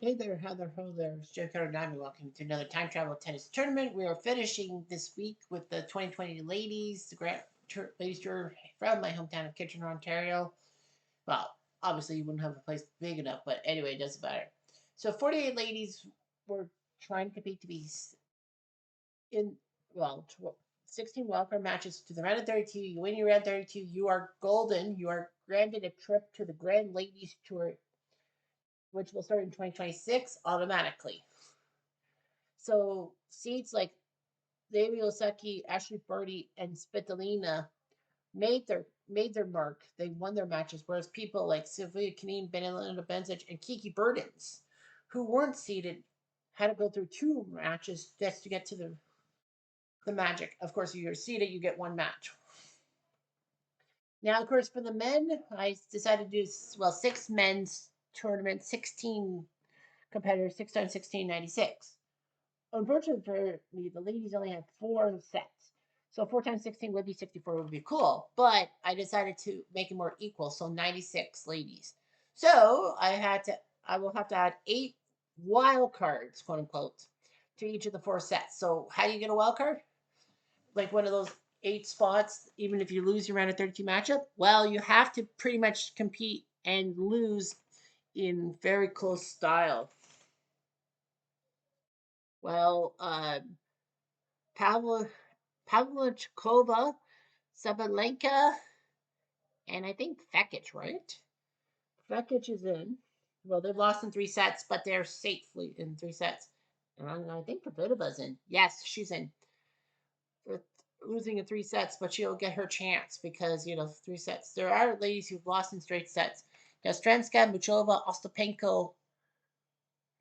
Hey there, Heather. Hello there. It's Joe Carter Diamond. Welcome to another time travel tennis tournament. We are finishing this week with the 2020 ladies, the ladies tour from my hometown of Kitchener, Ontario. Well, obviously you wouldn't have a place big enough, but anyway, it doesn't matter. So 48 ladies were trying to compete to be in well 16 wildcard matches to the round of 32. You win your round 32, you are golden. You are granted a trip to the Grand Ladies Tour, which will start in 2026 automatically. So seeds like Levi Osaki, Ashley Birdie, and Spitalina made their mark. They won their matches, whereas people like Sylvia Kaneen, Benelina Bencic, and Kiki Burdens, who weren't seeded, had to go through two matches just to get to the magic. Of course, if you're seeded, you get one match. Now, of course, for the men, I decided to do six men's tournaments, 16 competitors, 6 times 16, 96. Unfortunately for me, the ladies only had four sets. So 4 times 16 would be 64, would be cool. But I decided to make it more equal. So 96 ladies. So I will have to add 8 wild cards, quote unquote, to each of the 4 sets. So how do you get a wild card? Like one of those 8 spots, even if you lose your round of 32 matchup? Well, you have to pretty much compete and lose in very close style. Well, Pavla, Pavlichkova, Sabalenka, and I think Fekic, right? Fekic is in. Well, they've lost in 3 sets, but they're safely in 3 sets. And I think Kvitova's in. Yes, she's in. For losing in 3 sets, but she'll get her chance because, 3 sets. There are ladies who've lost in straight sets. Yastrenska, Muchova, Ostapenko,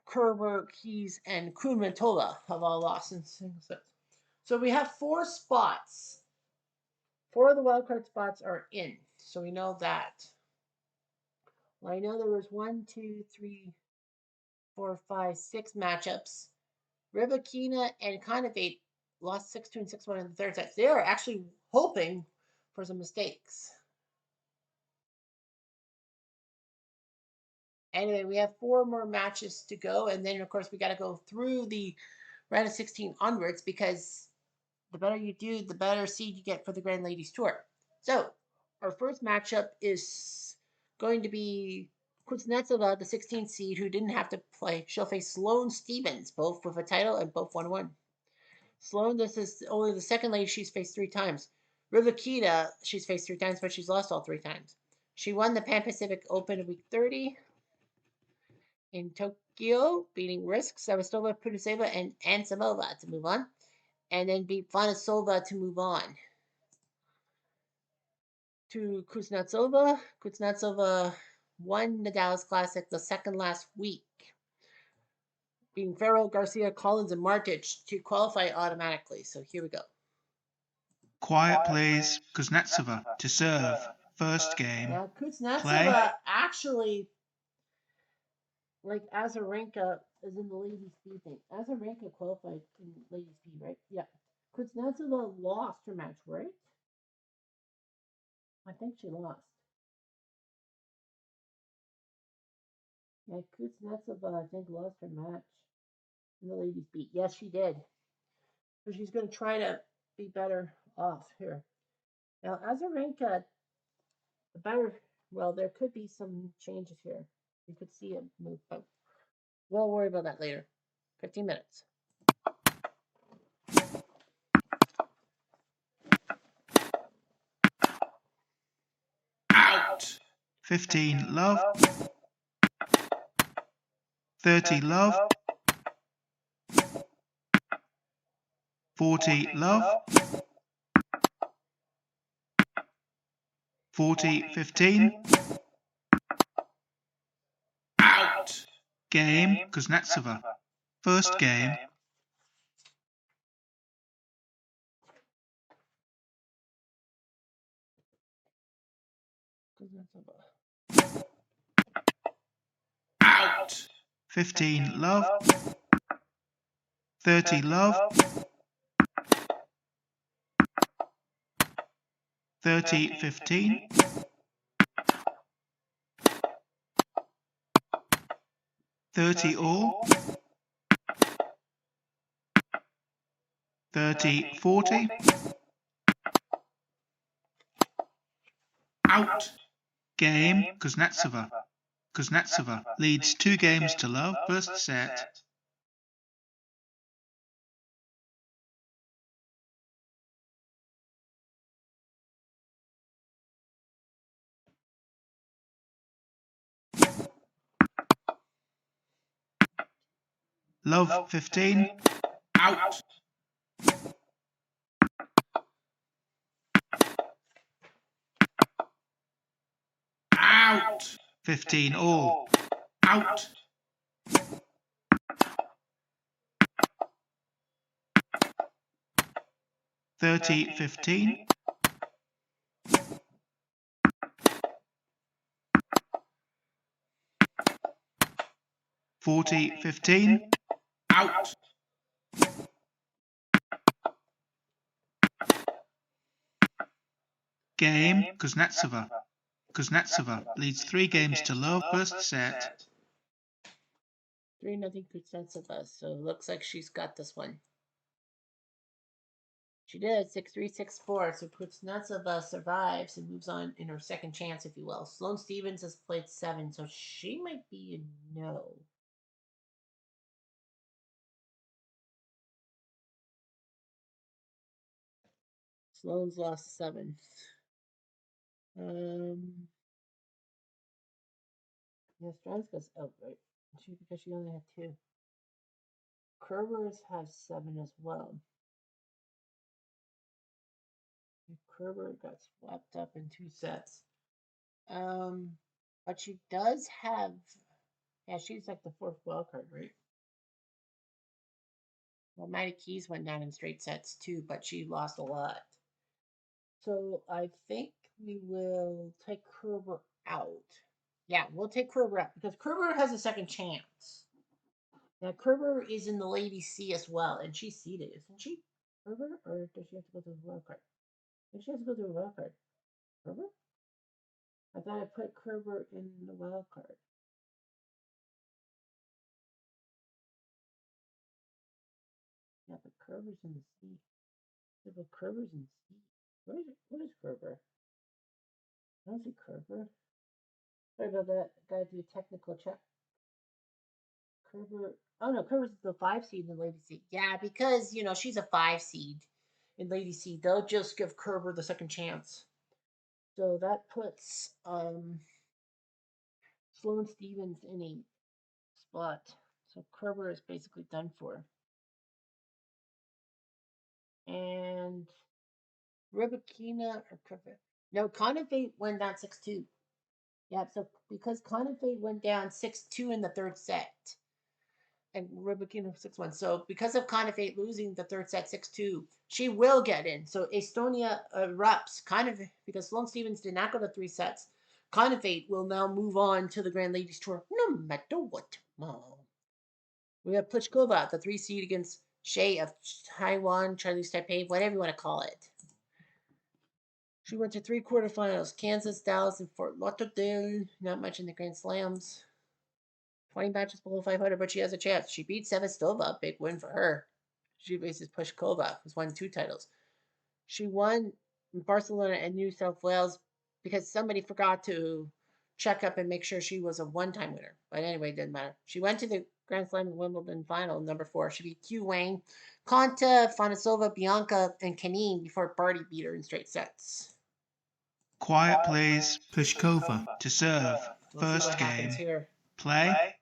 Kerber, Keys, and Kumatova have all lost in single sets. So we have 4 spots. 4 of the wildcard spots are in. So we know that. Well, I know there was 1, 2, 3, 4, 5, 6 matchups. Rybakina and Konovate lost 6-2 and 6-1 in the third set. They are actually hoping for some mistakes. Anyway, we have 4 more matches to go, and then of course we got to go through the round of 16 onwards because the better you do, the better seed you get for the Grand Ladies Tour. So our first matchup is going to be Kuznetsova, the 16th seed, who didn't have to play. She'll face Sloane Stevens, both with a title and both 1-1. Sloane, this is only the second lady she's faced 3 times. Rivakina, she's faced 3 times, but she's lost all 3 times. She won the Pan Pacific Open in week 30 in Tokyo, beating Risk, Savastova, Puduseva, and Ansamova to move on, and then beat Vanasova to move on to Kuznetsova. Kuznetsova won the Dallas Classic the second last week, beating Ferro, Garcia, Collins, and Martic to qualify automatically. So here we go. Quiet, please. Kuznetsova to serve. First game. Now, Kuznetsova Play. actually, like Azarenka, is in the ladies B thing. Azarenka qualified in ladies B, right? Yeah. Kuznetsova lost her match, right? I think she lost. Yeah, Kuznetsova, I think, lost her match in the ladies beat. Yes, she did. So she's going to try to be better off here. Now, Azarenka, the better, well, there could be some changes here. You could see it move, but we'll worry about that later. 15 minutes. Out. 15 love. 30 love. 40 love. 40-15. Out. Game Kuznetsova. First game. Out. 15 love. 30 love. 30-15. 30 all. 30, 40. Out. Game, Kuznetsova. Kuznetsova leads 2 games to love, first set. Love 15. Out. Out. 15 all. Out. 30, 15. Forty, 15. Out. Kuznetsova. Kuznetsova leads 3 games to love, first set. 3-0 Kuznetsova. So it looks like she's got this one. She did 6-3, 6-4. So Kuznetsova survives and moves on in her second chance, if you will. Sloane Stevens has played 7, so she might be a no. Sloane's lost 7. Yeah, Stranska's out, right? Because she only had 2. Kerber's has 7 as well. Kerber got swept up in 2 sets. But she does have, yeah, she's like the 4th wild card, right? Well, Maddie Keys went down in straight sets too, but she lost a lot. So I think we will take Kerber out. Yeah, we'll take Kerber out because Kerber has a second chance. Now Kerber is in the Ladies C as well, and she's seeded, isn't she? Kerber, or does she have to go through the wild card? I think she has to go through the wild card. Kerber? I thought I put Kerber in the wild card. Yeah, but Kerber's in the C. Yeah, but Kerber's in C. What is Kerber? I don't see Kerber. Sorry about that. Gotta do a technical check. Kerber. Oh no, Kerber's the 5 seed in the Lady C. Yeah, because she's a 5 seed in Lady C. They'll just give Kerber the second chance. So that puts Sloane Stevens in a spot. So Kerber is basically done for. And Rybakina or Kerber. No, Conifate went down 6-2. Yeah, so because Conifate went down 6-2 in the third set. And Rybakina 6-1. So because of Conifate losing the third set 6-2, she will get in. So Estonia erupts because Sloane Stevens did not go to 3 sets. Conifate will now move on to the Grand Ladies Tour no matter what. Oh. We have Pliskova, the 3 seed against Shea of Taiwan, Charlize Taipei, whatever you want to call it. She went to 3 quarterfinals: Kansas, Dallas, and Fort Lauderdale. Not much in the Grand Slams. 20 matches below 500, but she has a chance. She beat Sevastova, big win for her. She faces Pliskova, who's won 2 titles. She won in Barcelona and New South Wales because somebody forgot to check up and make sure she was a one-time winner. But anyway, it didn't matter. She went to the Grand Slam Wimbledon final, number 4. She beat Q Wang, Konta, Fonasova, Bianca, and Kanine before Barty beat her in straight sets. Quiet, please. Pliskova to serve. We'll see First what happens game. here. Play.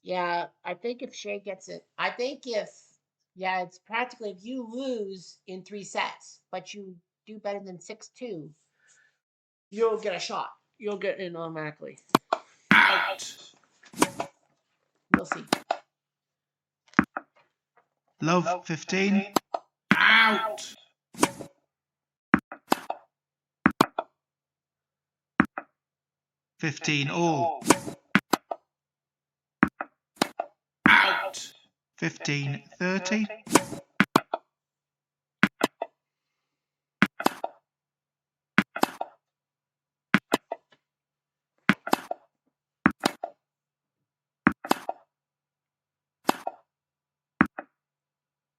Yeah, I think if Shea gets it, it's practically if you lose in 3 sets, but you do better than 6-2, you'll get a shot. You'll get in automatically. Out. We'll see. Love 15. Out. 15 all. Out. 15, 30.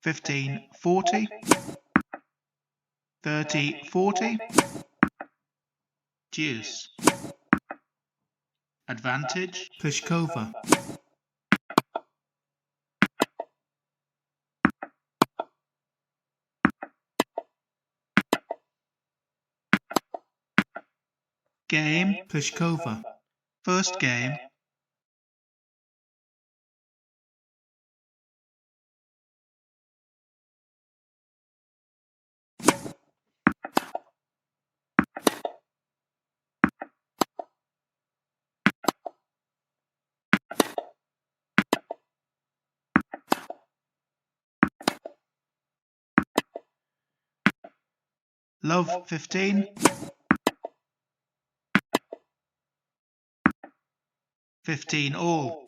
15-40, 30-40, deuce, advantage, Pliskova, game, Pliskova, first game, love 15, 15 all,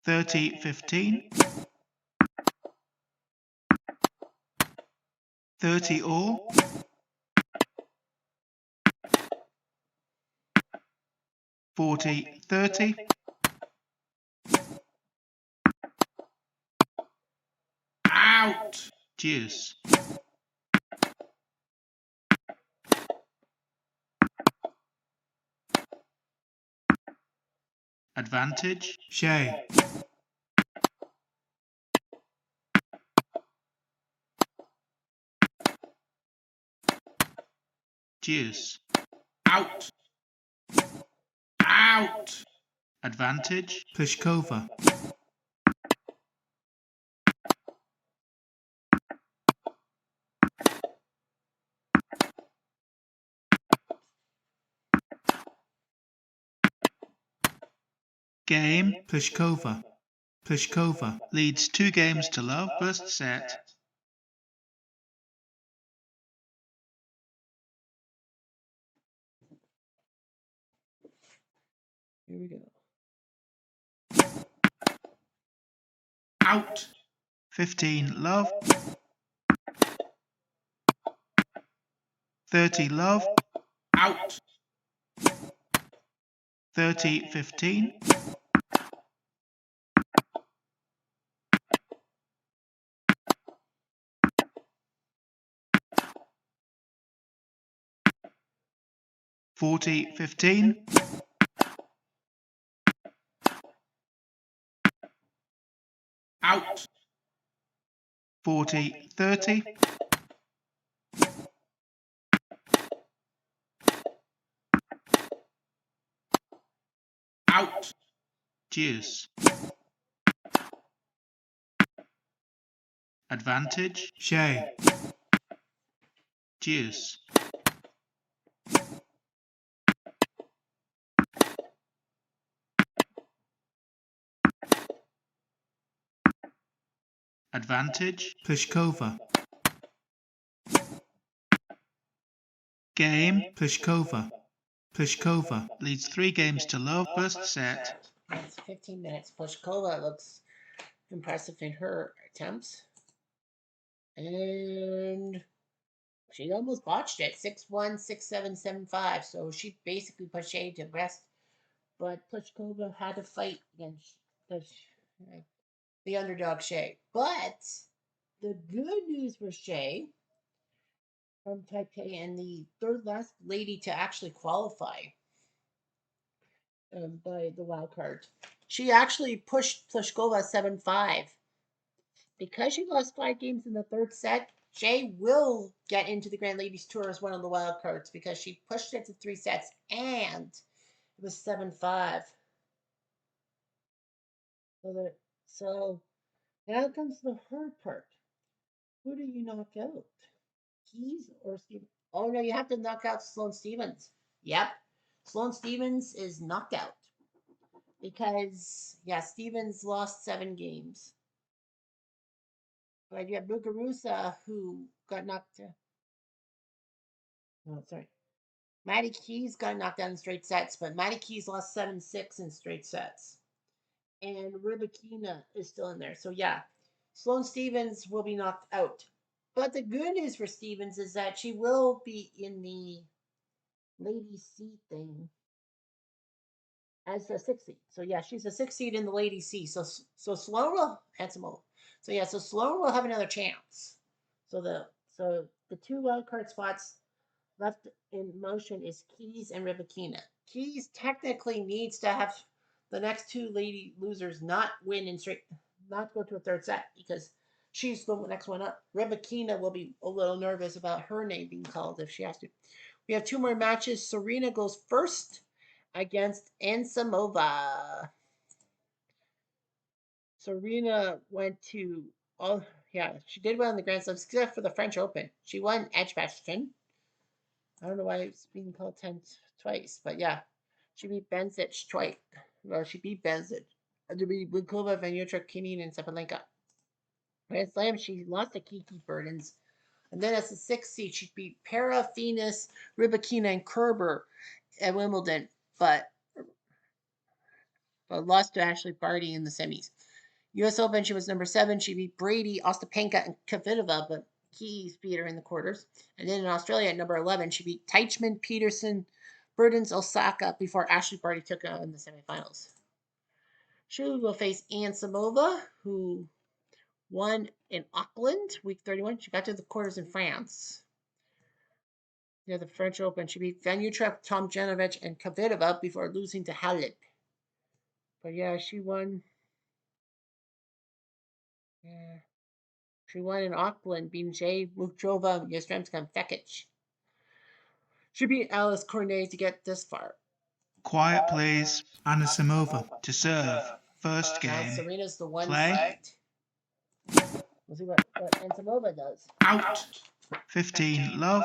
30-15, 30 all, 40-30, out, deuce, advantage, Shay, deuce, out, out, advantage, Pliskova, game, Pliskova, Pliskova leads 2 games to love, first set. Here we go. Out, 15 love, 30 love, out, 30-15, 40-15, out, 40-30, out, deuce, advantage, Shay, deuce, advantage, Pliskova, game, Pliskova, Pliskova leads 3 games to love, first set. That's 15 minutes. Pliskova looks impressive in her attempts. And she almost botched it. 6-1, 6-7, 7-5. So she basically put Shea to rest. But Pliskova had to fight against the underdog Shea. But the good news for Shea from Taipei and the third last lady to actually qualify by the wild card. She actually pushed Pliskova 7-5. Because she lost 5 games in the third set, Shea will get into the Grand Ladies Tour as one of the wild cards because she pushed it to 3 sets and it was 7-5. So now comes the hard part. Who do you knock out? Keys or Stevens? Oh no, you have to knock out Sloane Stevens. Yep. Sloane Stevens is knocked out. Because Stevens lost 7 games. But you have Muguruza who got knocked out. Oh, sorry. Maddie Keys got knocked out in straight sets, but Maddie Keys lost 7-6 in straight sets. And Rybakina is still in there. So Sloane Stevens will be knocked out. But the good news for Stevens is that she will be in the ladies' seat thing as a 6 seed. So yeah, she's a 6 seed in the ladies C. So Sloan will and Samoa. So yeah, so Sloan will have another chance. So the two wild card spots left in motion is Keys and Rybakina. Keys technically needs to have the next two lady losers not win in straight, not go to a third set because she's the next one up. Rybakina will be a little nervous about her name being called if she has to. We have two more matches. Serena goes first against Ansamova. Serena went to all, yeah, she did well in the Grand Slams except for the French Open. She won Edgbaston. I don't know why it's being called 10 twice, but yeah, she beat Benzic twice. Well, she beat Benzic. To beat Bukova, Vanutra, Kinin, and Sabalenka. Grand Slam, she lost to Kiki Burdens. And then as a sixth seed, she beat Para, Venus, Rybakina, and Kerber at Wimbledon, but lost to Ashley Barty in the semis. U.S. Open, she was number 7. She beat Brady, Ostapenka, and Kvitova, but Keys beat her in the quarters. And then in Australia at number 11, she beat Teichmann, Peterson, Burdens, Osaka before Ashley Barty took her in the semifinals. She will face Anne Samova, who won in Auckland, week 31. She got to the quarters in France. Near the French Open, she beat Vanutra, Tomljanovic, and Kvitova before losing to Halep. But yeah, she won. Yeah. She won in Auckland, beating Jay Muchova, Yastremska, and Fekic. She beat Alice Cornet to get this far. Quiet, please. Anisimova to serve. First Now game. Serena's the one Play. seed. We'll see what Anisimova does. Out. 15, love.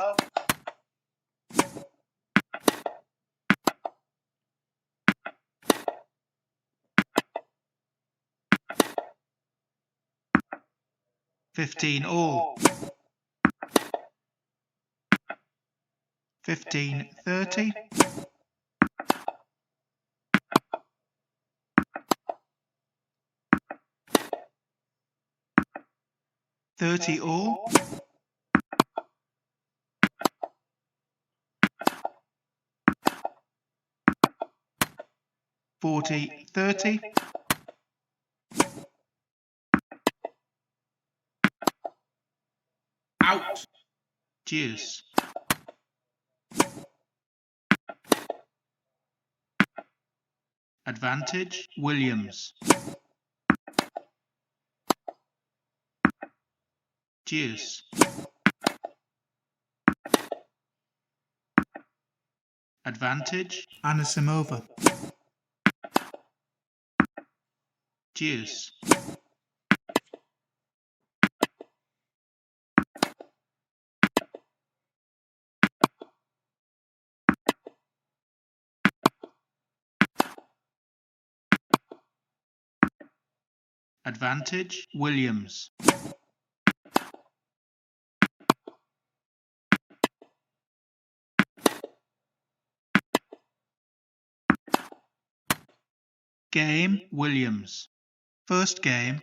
$15 all. 15-30. 30 all. 40-30. Out. Deuce. Advantage, Williams. Deuce. Advantage, Anisimova. Deuce. Advantage, Williams. Game, Williams. First game.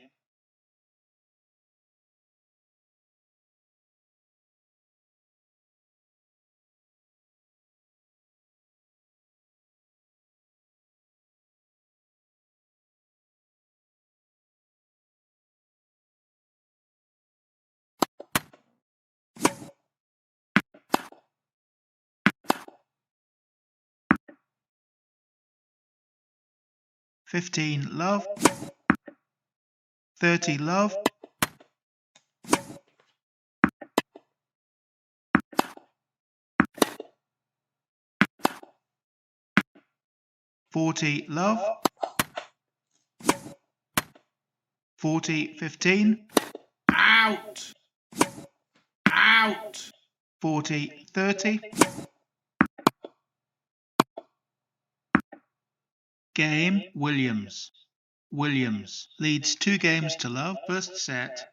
$15 love. 30 love. 40 love. 40-15. Out. Out. 40-30. Game, Williams. Williams leads 2 games to love. First set.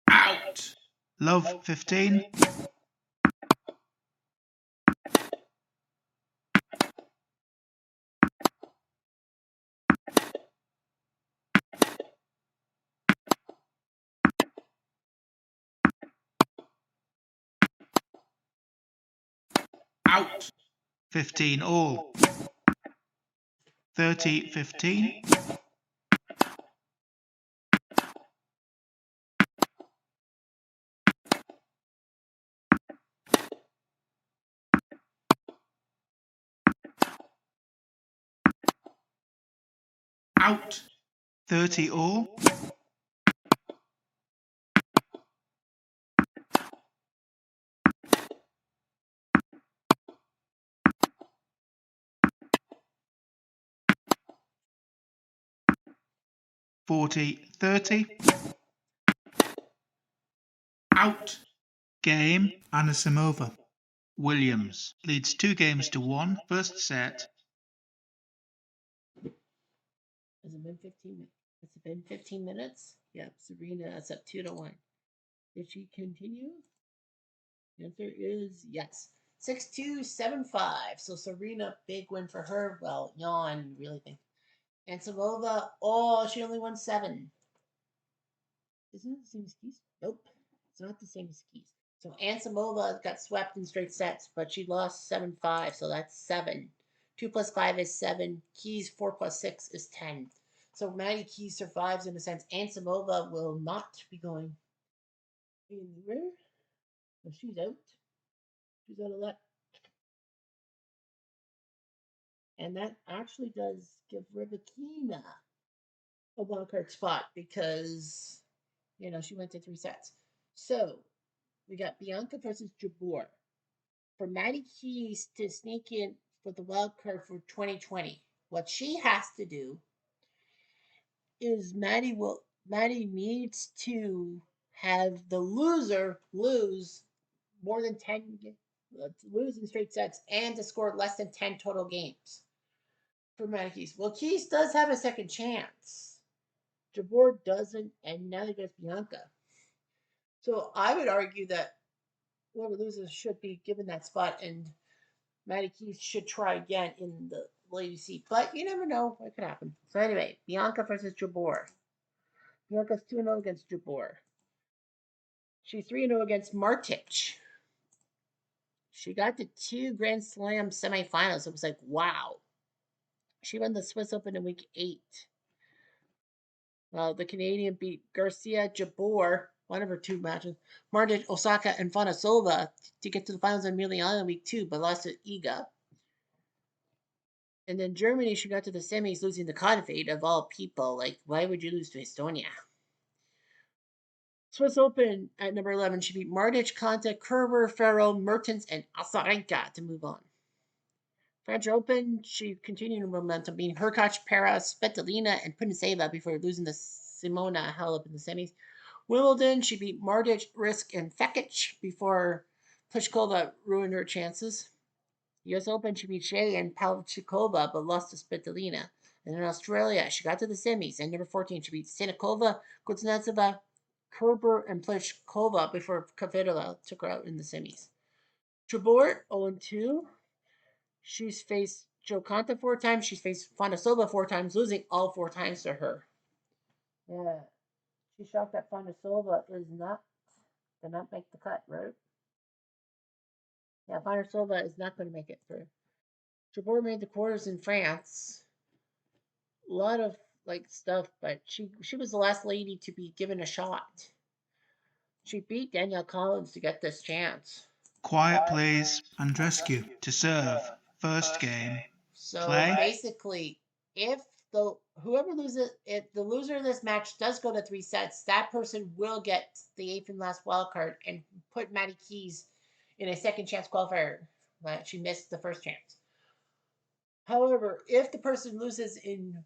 Out. Love 15. Out. 15 all. 30-15. Out. 30 all. 40-30. Out. Game. Anisimova. Williams leads 2-1, first set. Has it been 15 minutes? Has it been 15 minutes? Yep, Serena, that's up 2-1. Did she continue? The answer is yes. 6-2, 7-5. So Serena, big win for her. Well, yawn, really think. And Samova, oh, she only won 7. Isn't it the same as Keys? Nope. It's not the same as Keys. So Ansamova got swept in straight sets, but she lost 7-5, so that's 7. 2 plus 5 is 7. Keys 4 plus 6 is 10. So Maddie Keys survives in a sense. Ansamova will not be going anywhere. So she's out. She's out of luck. And that actually does give Rybakina a wildcard spot because, she went to 3 sets. So we got Bianca versus Jabeur. For Maddie Keys to sneak in for the wild card for 2020, what she has to do is Maddie needs to have the loser lose more than 10 lose in straight sets and to score less than 10 total games for Maddie Keys. Well, Keys does have a second chance. Jabeur doesn't, and now they get Bianca. So I would argue that whoever loses should be given that spot, and Maddie Keys should try again in the ladies' seat. But you never know what could happen. So anyway, Bianca versus Jabeur. Bianca's 2-0 against Jabeur. She's 3-0 against Martic. She got to 2 Grand Slam semifinals. It was like, wow. She won the Swiss Open in week 8. The Canadian beat Garcia Jabeur, one of her 2 matches, Martic, Osaka, and Fonasova to get to the finals in Milan in week 2, but lost to Iga. And then Germany, she got to the semis, losing to Confade of all people. Like, why would you lose to Estonia? Swiss Open at number 11, she beat Martic, Conta, Kerber, Ferro, Mertens, and Azarenka to move on. French Open, she continued her momentum, beating Hurkacz, Pera, Svitolina, and Puniseva before losing to Simona Halep in the semis. Wimbledon, she beat Martic, Risk, and Fekic before Pliskova ruined her chances. US Open, she beat Shea and Pavlyuchova, but lost to Svitolina. And in Australia, she got to the semis. And number 14, she beat Stanikova, Kuznetsova, Kerber, and Pliskova before Kvitova took her out in the semis. Jabeur, 0-2. She's faced Jo Konta 4 times. She's faced Fonasova 4 times, losing all 4 times to her. Yeah. She's shocked that Fonasova did not make the cut, right? Yeah, Fonasova is not going to make it through. Jabeur made the quarters in France. A lot of stuff, but she was the last lady to be given a shot. She beat Danielle Collins to get this chance. Quiet, please. Andrescu to serve. First game. So Play. basically, if the loser of this match does go to 3 sets, that person will get the 8th and last wild card and put Maddie Keys in a second chance qualifier. She missed the first chance. However, if the person loses in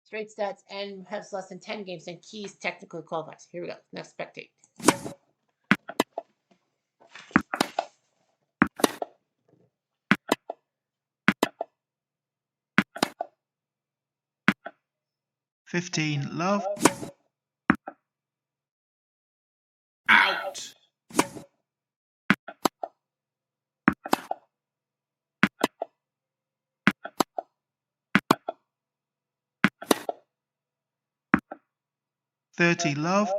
straight stats and has less than 10 games, then Keys technically qualifies. Here we go. Next spectate. Love. Out. Love.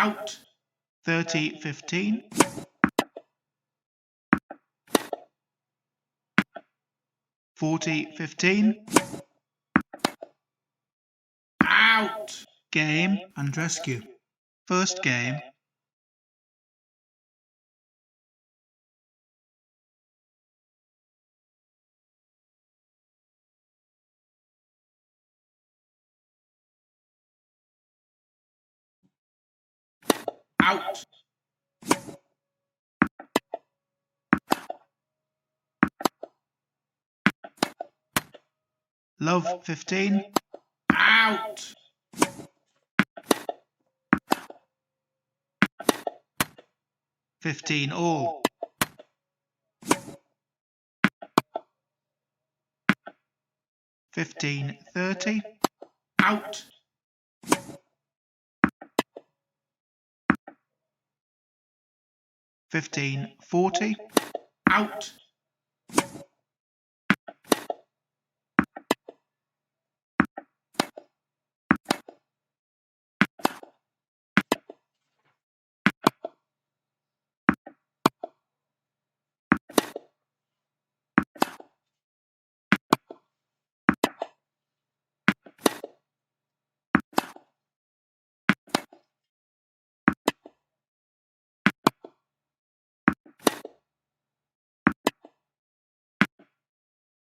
Out. 30-15. 40-15. Out. Game and rescue. First game. Out. Love 15. Out. 15 all. 15-30. Out. 15-40. Out.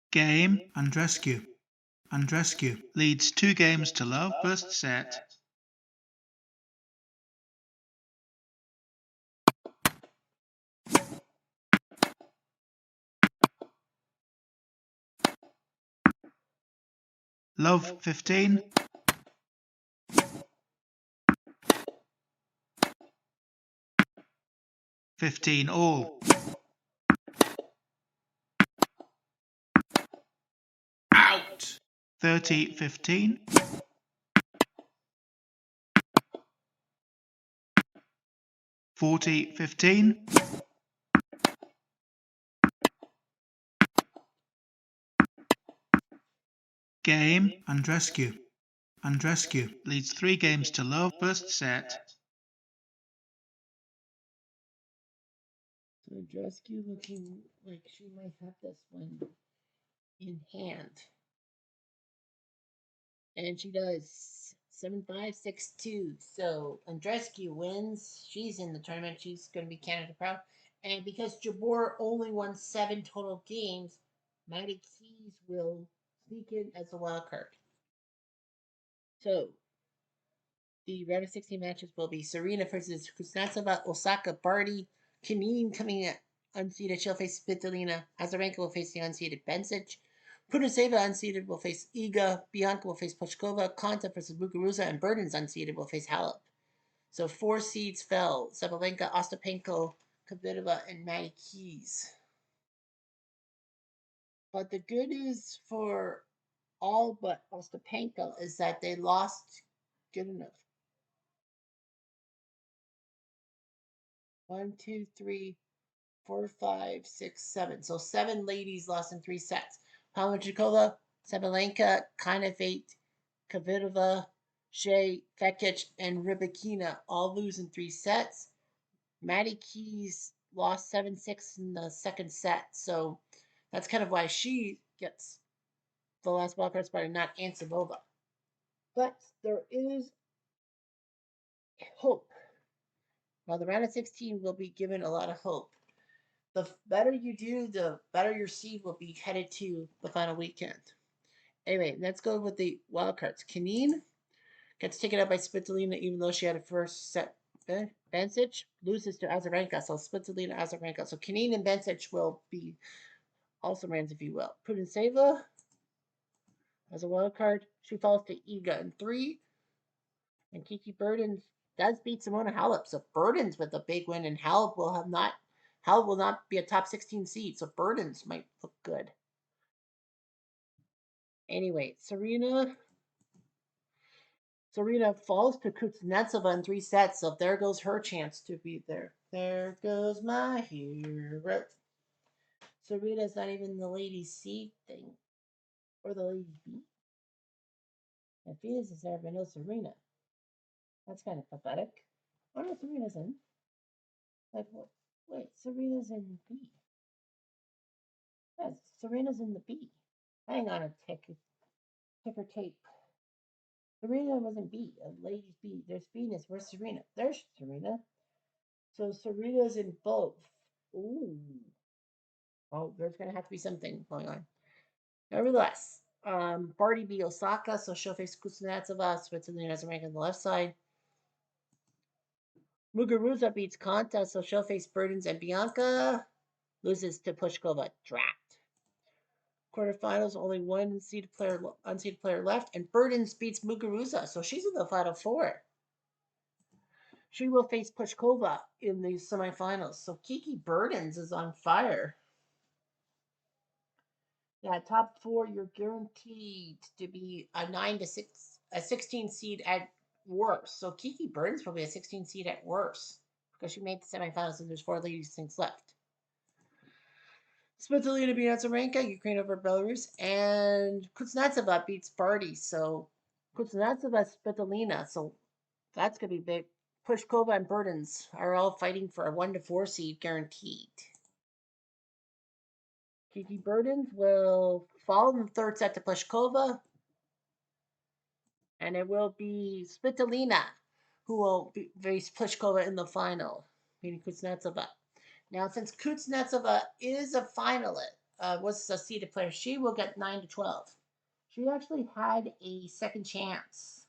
'Game and rescue. And rescue leads 2 games to love. First set. Love 15. 15 all. Out. 30-15. 40-15. Game and rescue. And rescue leads 3 games to love. First set. So rescue looking like she might have this one in hand. And she does 7-5, 6-2. So Andrescu wins. She's in the tournament. She's going to be Canada proud. And because Jabor only won 7 total games, Maddie Keys will sneak in as a wild card. So the round of 16 matches will be Serena versus Kuznetsova, Osaka, Barty, Kaneen coming at unseeded. She'll face Svitolina. Azarenka will face the unseeded Bencic. Prudniceva unseeded will face Iga. Bianca will face Pliskova. Konta versus Muguruza. And Burden's unseeded will face Halep. So 4 seeds fell. Sabalenka, Ostapenko, Kvitova, and Maddie Keys. But the good news for all but Ostapenko is that they lost good enough. 1, 2, 3, 4, 5, 6, 7. So 7 ladies lost in 3 sets. Pavlyuchkova, Sabalenka, Konovac, Kvitova, Shea, Vekic, and Rybakina all lose in 3 sets. Maddie Keys lost 7-6 in the second set. So that's kind of why she gets the last wildcard spot and not Ancilova. But there is hope. Well, the round of 16 will be given a lot of hope. The better you do, the better your seed will be headed to the final weekend. Anyway, let's go with the wild cards. Kaneen gets taken out by Svitolina even though she had a first set. Bencic loses to Azarenka, so Svitolina, Azarenka. So Kaneen and Bencic will be also rans, if you will. Prudniceva as a wild card. She falls to Iga in 3. And Kiki Burden does beat Simona Halep. So Burden's with a big win, and Halep will not be a top 16 seed. So Burden's might look good. Anyway, Serena falls to Kuznetsova in 3 sets, so there goes her chance to be there. There goes my hero. Serena's not even the ladies' seed thing, or the ladies' beat. And Venus is there, but no Serena. That's kind of pathetic. Oh no, Serena's in. Like what? Wait, Serena's in B. Yes, Serena's in the B. Hang on a ticker tape. Serena was in B. A ladies B. There's Venus. Where's Serena? There's Serena. So Serena's in both. Ooh. Oh, there's gonna have to be something going on. Nevertheless, Barty beat Osaka, so she'll face Kuznetsova. Switzerland has a rank on the left side. Muguruza beats Konta, so she'll face Burdens and Bianca. Loses to Pushkova. Drat. Quarterfinals, only one unseeded player left, and Burdens beats Muguruza, so she's in the final four. She will face Pushkova in the semifinals. So Kiki Burdens is on fire. Yeah, top four, you're guaranteed to be a 16 seed at worst. So Kiki Burdens will be a 16 seed at worst because she made the semifinals and there's 4 ladies things left. Svitolina beat Azarenka, Ukraine over Belarus, and Kuznetsova beats Barty. So Kuznetsova, Svitolina. So that's gonna be big. Pushkova and Burdens are all fighting for a 1 to 4 seed guaranteed. Kiki Burdens will fall in the third set to Pushkova, and it will be Svitolina who will face Pushkova in the final, meaning Kuznetsova. Now, since Kuznetsova is a finalist, was a seeded player, she will get 9 to 12. She actually had a second chance.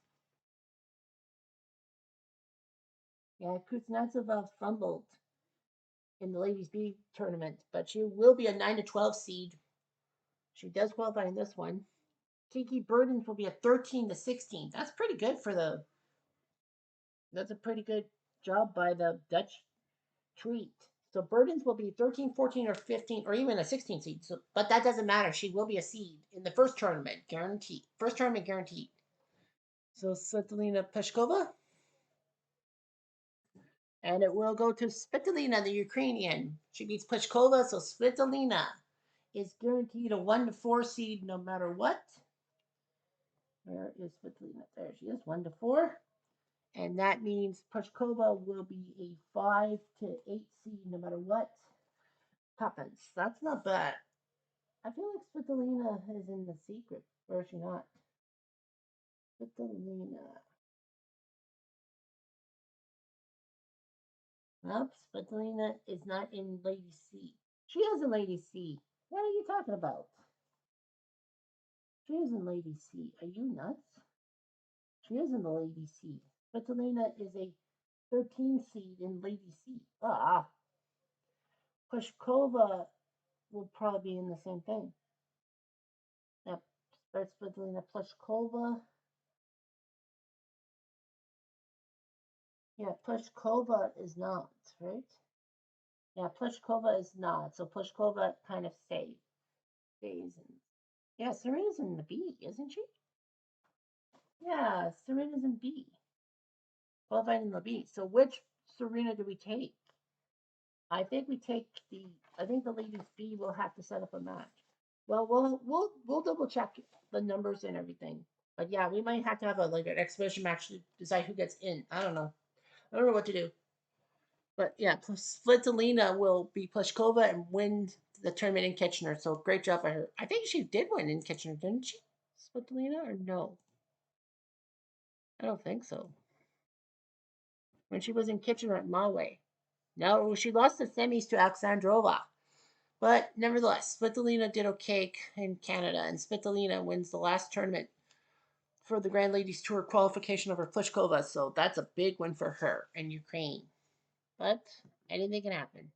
Yeah, Kuznetsova fumbled in the ladies B tournament, but she will be a 9 to 12 seed. She does qualify in this one. Kiki Burdens will be a 13 to 16. That's pretty good for the. That's a pretty good job by the Dutch treat. So Burdens will be 13, 14, or 15, or even a 16 seed. So, but that doesn't matter. She will be a seed in the first tournament, guaranteed. First tournament guaranteed. So Svitolina Pushkova. And it will go to Svitolina, the Ukrainian. She beats Pushkova, so Svitolina is guaranteed a 1 to 4 seed no matter what. Where is Svitolina? There she is, 1 to 4. And that means Pushkova will be a 5 to 8 seed no matter what happens. That's not bad. I feel like Svitolina is in the secret, or is she not? Svitolina. Nope, Svitolina is not in Lady C. She is in Lady C. What are you talking about? She is in Lady C. Are you nuts? She is in the Lady C. Svitolina is a 13 seed in Lady C. Pushkova will probably be in the same thing. Now, Svitolina Pushkova. Yeah, Pushkova is not, right? Yeah, Pliskova is not. So Pliskova kind of stays in. Yeah, Serena's in the B, isn't she? Yeah, Serena's in B. Qualified in the B. So which Serena do we take? I think we take the. I think the ladies B will have to set up a match. Well, we'll double check the numbers and everything. But yeah, we might have to have an exhibition match to decide who gets in. I don't know. I don't know what to do. But yeah, Svitolina will be Pliskova and win the tournament in Kitchener. So great job by her. I think she did win in Kitchener, didn't she? Svitolina or no? I don't think so. When she was in Kitchener at Maui. No, she lost the semis to Alexandrova. But nevertheless, Svitolina did okay in Canada, and Svitolina wins the last tournament for the Grand Ladies Tour qualification over Pliskova. So that's a big win for her in Ukraine. But anything can happen.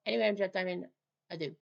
Anyway, I'm Jet Diamond. Adieu.